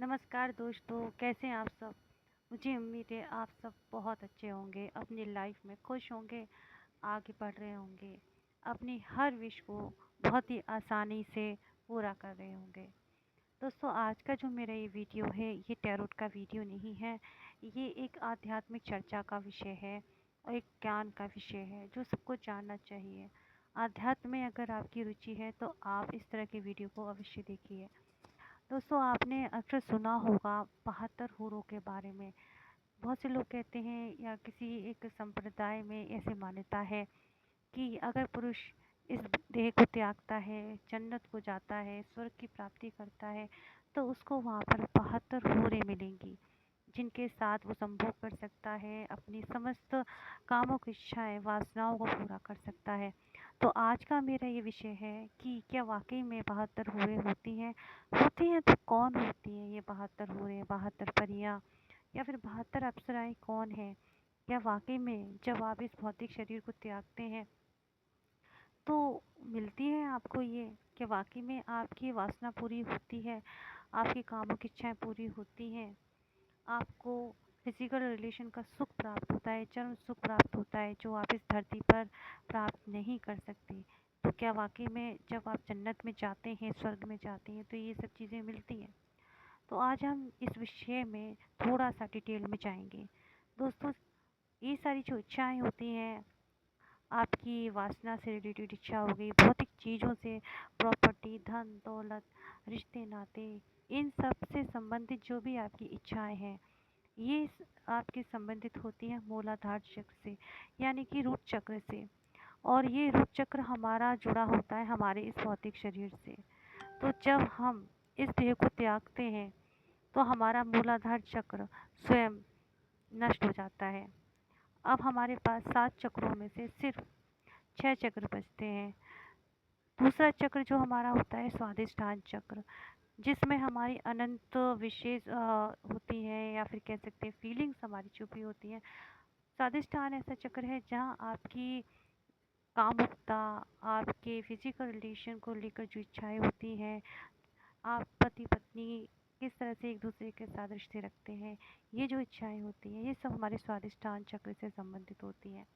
नमस्कार दोस्तों, कैसे हैं आप सब। मुझे उम्मीद है आप सब बहुत अच्छे होंगे, अपनी लाइफ में खुश होंगे, आगे बढ़ रहे होंगे, अपनी हर विश को बहुत ही आसानी से पूरा कर रहे होंगे। दोस्तों, आज का जो मेरा ये वीडियो है, ये टैरोट का वीडियो नहीं है। ये एक आध्यात्मिक चर्चा का विषय है और एक ज्ञान का विषय है जो सबको जानना चाहिए। आध्यात्म में अगर आपकी रुचि है तो आप इस तरह के वीडियो को अवश्य देखिए। दोस्तों, आपने अक्सर सुना होगा 72 हूरों के बारे में। बहुत से लोग कहते हैं या किसी एक संप्रदाय में ऐसी मान्यता है कि अगर पुरुष इस देह को त्यागता है, जन्नत को जाता है, स्वर्ग की प्राप्ति करता है, तो उसको वहाँ पर 72 हूरें मिलेंगी, जिनके साथ वो संभोग कर सकता है, अपनी समस्त कामों की इच्छाएं, वासनाओं को पूरा कर सकता है। तो आज का मेरा ये विषय है कि क्या वाकई में 72 हूरें होती हैं? होती हैं तो कौन होती हैं ये 72 हूरें, 72 परियां या फिर 72 अप्सराएं कौन है? क्या वाकई में जब आप इस भौतिक शरीर को त्यागते हैं तो मिलती है आपको ये? क्या वाकई में आपकी वासना पूरी होती है, आपकी कामों की इच्छाएं पूरी होती हैं, आपको फिजिकल रिलेशन का सुख प्राप्त होता है, चरम सुख प्राप्त होता है जो आप इस धरती पर प्राप्त नहीं कर सकते? तो क्या वाकई में जब आप जन्नत में जाते हैं, स्वर्ग में जाते हैं, तो ये सब चीज़ें मिलती हैं? तो आज हम इस विषय में थोड़ा सा डिटेल में जाएंगे। दोस्तों, ये सारी जो इच्छाएं होती हैं, आपकी वासना से रिलेटेड इच्छा हो गई, भौतिक चीज़ों से, प्रॉपर्टी, धन दौलत, रिश्ते नाते, इन सब से संबंधित जो भी आपकी इच्छाएं हैं, ये आपके संबंधित होती हैं मूलाधार चक्र से, यानी कि रूट चक्र से। और ये रूट चक्र हमारा जुड़ा होता है हमारे इस भौतिक शरीर से। तो जब हम इस देह को त्यागते हैं तो हमारा मूलाधार चक्र स्वयं नष्ट हो जाता है। अब हमारे पास 7 चक्रों में से सिर्फ 6 चक्र बचते हैं। दूसरा चक्र जो हमारा होता है स्वादिष्ठान चक्र, जिसमें हमारी अनंत विशेष होती हैं, या फिर कह सकते हैं फीलिंग्स हमारी छुपी होती हैं। स्वादिष्ठान ऐसा चक्र है जहाँ आपकी कामुकता, आपके फिजिकल रिलेशन को लेकर जो इच्छाएं होती हैं, आप पति पत्नी किस तरह से एक दूसरे के साथ रिश्ते रखते हैं, ये जो इच्छाएं होती हैं, ये सब हमारे स्वादिष्ठान चक्र से संबंधित होती हैं।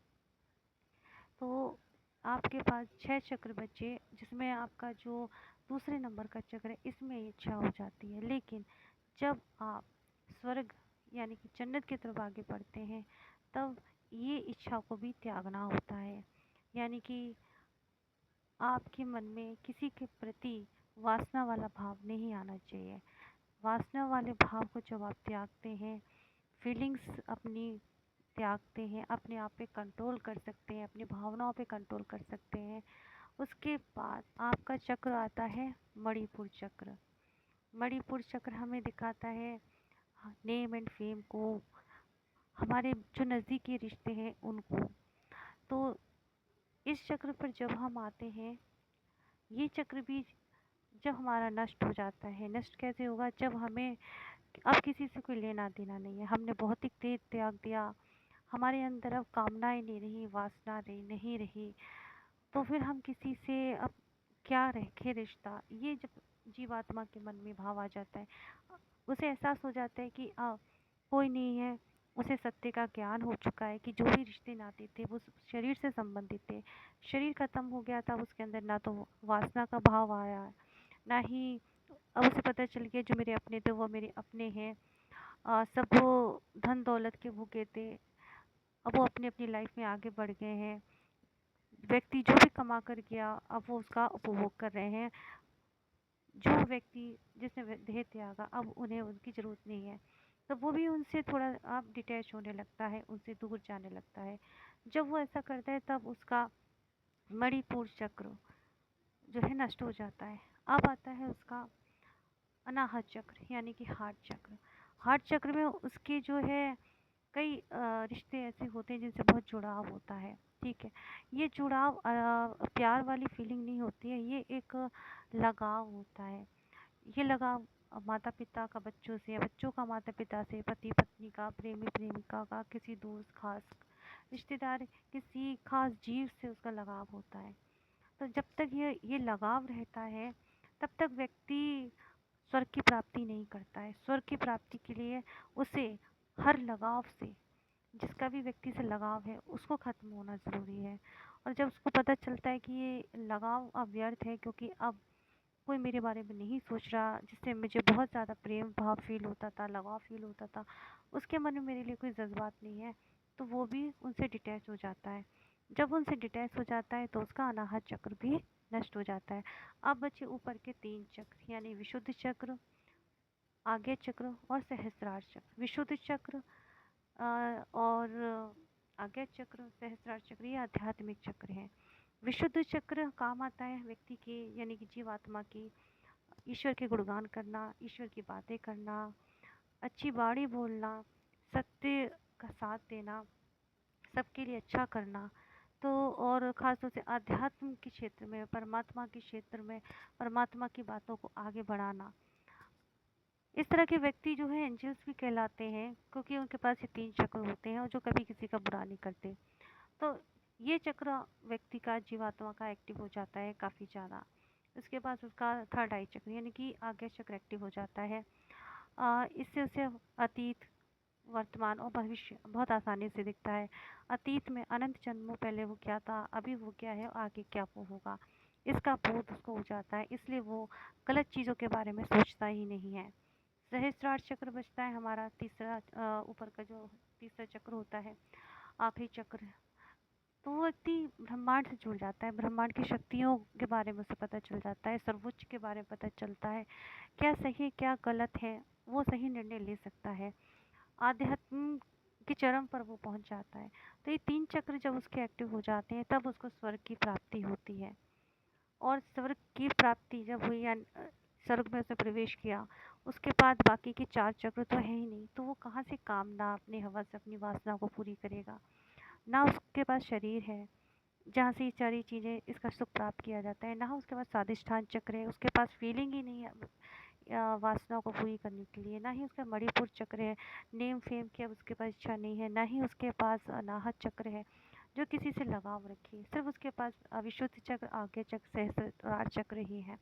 तो आपके पास 6 चक्र बचे, जिसमें आपका जो दूसरे नंबर का चक्र है, इसमें ये इच्छा हो जाती है। लेकिन जब आप स्वर्ग यानी कि जन्नत की तरफ आगे बढ़ते हैं, तब ये इच्छा को भी त्यागना होता है। यानी कि आपके मन में किसी के प्रति वासना वाला भाव नहीं आना चाहिए। वासना वाले भाव को जब आप त्यागते हैं, फीलिंग्स अपनी त्यागते हैं, अपने आप पे कंट्रोल कर सकते हैं, अपनी भावनाओं पे कंट्रोल कर सकते हैं, उसके बाद आपका चक्र आता है मणिपुर चक्र। मणिपुर चक्र हमें दिखाता है नेम एंड फेम को, हमारे जो नज़दीकी रिश्ते हैं उनको। तो इस चक्र पर जब हम आते हैं, ये चक्र भी जब हमारा नष्ट हो जाता है, नष्ट कैसे होगा? जब हमें अब किसी से कोई लेना देना नहीं है, हमने भौतिक देह त्याग दिया, हमारे अंदर अब कामनाएं नहीं रही, वासना रही नहीं रही, तो फिर हम किसी से अब क्या रखे रिश्ता? ये जब जीवात्मा के मन में भाव आ जाता है, उसे एहसास हो जाता है कि कोई नहीं है। उसे सत्य का ज्ञान हो चुका है कि जो भी रिश्ते नाते थे वो शरीर से संबंधित थे। शरीर खत्म हो गया था, उसके अंदर ना तो वासना का भाव आया, ना ही अब उसे पता चल गया जो मेरे अपने थे वो मेरे अपने हैं। सब वो धन दौलत के भूखे थे, अब वो अपनी अपनी लाइफ में आगे बढ़ गए हैं। व्यक्ति जो भी कमा कर गया, अब वो उसका उपभोग कर रहे हैं। जो व्यक्ति जिसने देह त्यागा, अब उन्हें उनकी ज़रूरत नहीं है, तो वो भी उनसे थोड़ा अब डिटैच होने लगता है, उनसे दूर जाने लगता है। जब वो ऐसा करता है तब उसका मणिपुर चक्र जो है नष्ट हो जाता है। अब आता है उसका अनाहत चक्र, यानी कि हार्ट चक्र। हार्ट चक्र में उसके जो है कई रिश्ते ऐसे होते हैं जिनसे बहुत जुड़ाव होता है। ठीक है, ये जुड़ाव प्यार वाली फीलिंग नहीं होती है, ये एक लगाव होता है। ये लगाव माता पिता का बच्चों से, बच्चों का माता पिता से, पति पत्नी का, प्रेमी प्रेमिका का, किसी दोस्त खास रिश्तेदार, किसी खास जीव से उसका लगाव होता है। तो जब तक ये लगाव रहता है, तब तक व्यक्ति स्वर्ग की प्राप्ति नहीं करता है। स्वर्ग की प्राप्ति के लिए उसे हर लगाव से, जिसका भी व्यक्ति से लगाव है, उसको ख़त्म होना ज़रूरी है। और जब उसको पता चलता है कि ये लगाव अब व्यर्थ है, क्योंकि अब कोई मेरे बारे में नहीं सोच रहा, जिससे मुझे बहुत ज़्यादा प्रेम भाव फ़ील होता था, लगाव फ़ील होता था, उसके मन में मेरे लिए कोई जज़्बात नहीं है, तो वो भी उनसे डिटैच हो जाता है। जब उनसे डिटैच हो जाता है तो उसका अनाहत चक्र भी नष्ट हो जाता है। अब बचे ऊपर के 3 चक्र, यानी विशुद्ध चक्र, आज्ञा चक्र और सहस्त्रार चक्र। विशुद्ध चक्र और आज्ञा चक्र, सहस्त्रार चक्र, ये आध्यात्मिक चक्र हैं। विशुद्ध चक्र काम आता है व्यक्ति के, यानी कि जीवात्मा की, ईश्वर के गुणगान करना, ईश्वर की बातें करना, अच्छी वाणी बोलना, सत्य का साथ देना, सबके लिए अच्छा करना। तो और ख़ास तौर से अध्यात्म के क्षेत्र में, परमात्मा के क्षेत्र में, परमात्मा की बातों को आगे बढ़ाना। इस तरह के व्यक्ति जो है एंजल्स भी कहलाते हैं, क्योंकि उनके पास ये 3 चक्र होते हैं और जो कभी किसी का बुरा नहीं करते। तो ये चक्र व्यक्ति का, जीवात्मा का एक्टिव हो जाता है काफ़ी ज़्यादा। उसके बाद उसका थर्ड आई चक्र, यानी कि आज्ञा चक्र एक्टिव हो जाता है। इससे उसे अतीत, वर्तमान और भविष्य बहुत आसानी से दिखता है। अतीत में अनंत जन्मों पहले वो क्या था, अभी वो क्या है, आगे क्या वो होगा, इसका बोध उसको हो जाता है। इसलिए वो गलत चीज़ों के बारे में सोचता ही नहीं है। सहस्त्रार चक्र बचता है हमारा तीसरा, ऊपर का जो तीसरा चक्र होता है, आखिरी चक्र। तो वो व्यक्ति ब्रह्मांड से जुड़ जाता है, ब्रह्मांड की शक्तियों के बारे में उसे पता चल जाता है, सर्वोच्च के बारे में पता चलता है, क्या सही है क्या गलत है, वो सही निर्णय ले सकता है। आध्यात्म के चरम पर वो पहुंच जाता है। तो ये 3 चक्र जब उसके एक्टिव हो जाते हैं तब उसको स्वर्ग की प्राप्ति होती है। और स्वर्ग की प्राप्ति जब हुई, या स्वर्ग में उसने प्रवेश किया, उसके बाद बाकी के 4 चक्र तो है ही नहीं, तो वो कहाँ से कामना, अपनी हवस, अपनी वासना को पूरी करेगा। ना उसके पास शरीर है जहाँ से ये सारी चीज़ें, इसका सुख प्राप्त किया जाता है, ना उसके पास स्वादिष्ठान चक्र है, उसके पास फीलिंग ही नहीं है वासना को पूरी करने के लिए, ना ही उसका मणिपुर चक्र है, नेम फेम की अब उसके पास इच्छा नहीं है, ना ही उसके पास अनाहत चक्र है जो किसी से लगाव रखे। सिर्फ उसके पास अविशुद्ध चक्र, आज्ञा चक्र, सहस्त्रार चक्र ही है।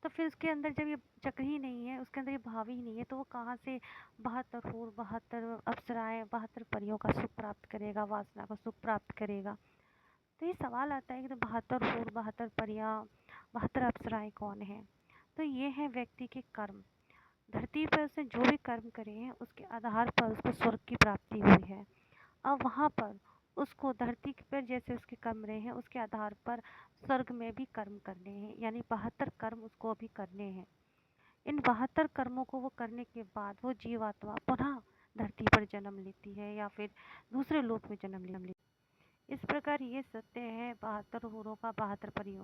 तो फिर उसके अंदर जब ये चक्र ही नहीं है, उसके अंदर ये भाव ही नहीं है, तो वो कहाँ से 72 हूर, 72 अप्सराएं, 72 परियों का सुख प्राप्त करेगा, वासना का सुख प्राप्त करेगा। तो ये सवाल आता है कि तो 72 हूर, 72 परियां, 72 अप्सराएं कौन है? तो ये है व्यक्ति के कर्म। धरती पर उसने जो भी कर्म करे हैं उसके आधार पर उसको स्वर्ग की प्राप्ति हुई है। अब वहाँ पर उसको धरती पर जैसे उसके कर्म रहे हैं उसके आधार पर स्वर्ग में भी कर्म करने हैं, यानी 72 कर्म उसको अभी करने हैं। इन 72 कर्मों को वो करने के बाद वो जीवात्मा पुनः धरती पर जन्म लेती है या फिर दूसरे लोक में जन्म लेती है। इस प्रकार ये सत्य है 72 हूरों का, 72 परियों